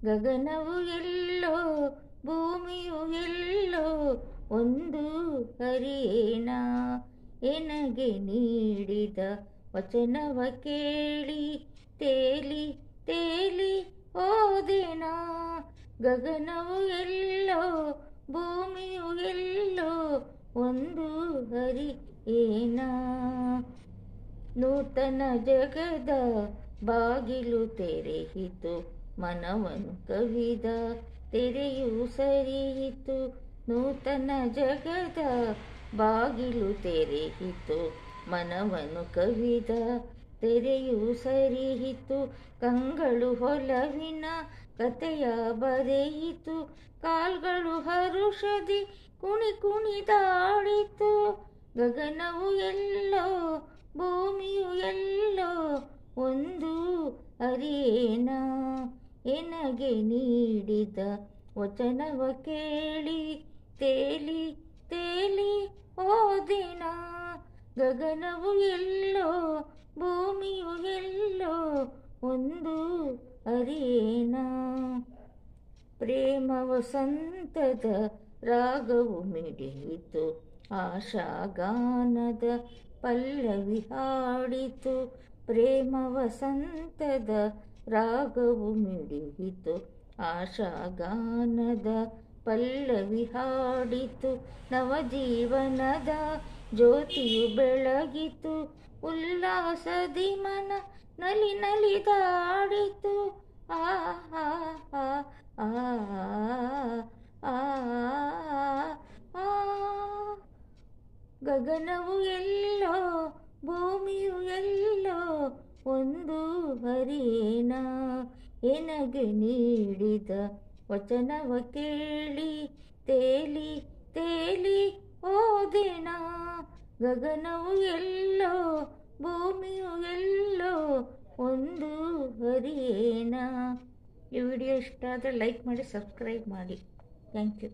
ಗಗನವು ಎಲ್ಲೋ ಭೂಮಿಯು ಎಲ್ಲೋ ಒಂದು ಹರಿಯೇನ. ಎನಗೆ ನೀಡಿದ ವಚನವ ಕೇಳಿ ತೇಲಿ ತೇಲಿ ಹೋದೆನ. ಗಗನವು ಎಲ್ಲೋ ಭೂಮಿಯು ಎಲ್ಲೋ ಒಂದು ಹರಿಯೇನ. ನೂತನ ಜಗದ ಬಾಗಿಲು ತೆರೆಯಿತು, ಮನವನ್ನು ಕವಿದ ತೆರೆಯು ಸರಿಯಿತು. ನೂತನ ಜಗದ ಬಾಗಿಲು ತೆರೆಯಿತು, ಮನವನ್ನು ಕವಿದ ತೆರೆಯು ಸರಿಯಿತು. ಕಂಗಳು ಹೊಲವಿನ ಕಥೆಯ ಬರೆಯಿತು, ಕಾಲ್ಗಳು ಹರುಷದಿ ಕುಣಿ ಕುಣಿದಾಡಿತು. ಗಗನವು ಎಲ್ಲೋ ಭೂಮಿಯು ಎಲ್ಲೋ ಒಂದು ಹರಿಯೇನ. ಎನಗೆ ನೀಡಿದ ವಚನವ ಕೇಳಿ ತೇಲಿ ತೇಲಿ ಹೋದೆನ. ಗಗನವು ಎಲ್ಲೋ ಭೂಮಿಯು ಎಲ್ಲೋ ಒಂದು ಹರಿಯೇನ. ಪ್ರೇಮ ವಸಂತದ ರಾಗವು ಮಿಡಿಯಿತು, ಆಶಾಗಾನದ ಪಲ್ಲವಿ ಹಾಡಿತು. ಪ್ರೇಮ ವಸಂತದ ರಾಗವು ಮಿಡಿಯಿತು, ಆಶಾಗಾನದ ಪಲ್ಲವಿ ಹಾಡಿತು. ನವಜೀವನದ ಜ್ಯೋತಿಯು ಬೆಳಗಿತು, ಉಲ್ಲಾಸದಿ ಮನ ನಲಿ ನಲಿದಾಡಿತು. ಆ ಆ ಆ ಆ ಆ ಆ. ಗಗನವು ಎಲ್ಲೋ ಭೂಮಿಯು ಎಲ್ಲೋ ಒಂದು ಹರಿಯೇನ. ಎನಗೆ ನೀಡಿದ ವಚನವ ಕೇಳಿ ತೇಲಿ ತೇಲಿ ಹೋದೆನ. ಗಗನವು ಎಲ್ಲೋ ಭೂಮಿಯು ಎಲ್ಲೋ ಒಂದು ಹರಿಯೇನ. ಈ ವಿಡಿಯೋ ಇಷ್ಟ ಆದರೆ ಲೈಕ್ ಮಾಡಿ, ಸಬ್ಸ್ಕ್ರೈಬ್ ಮಾಡಿ. Thank you.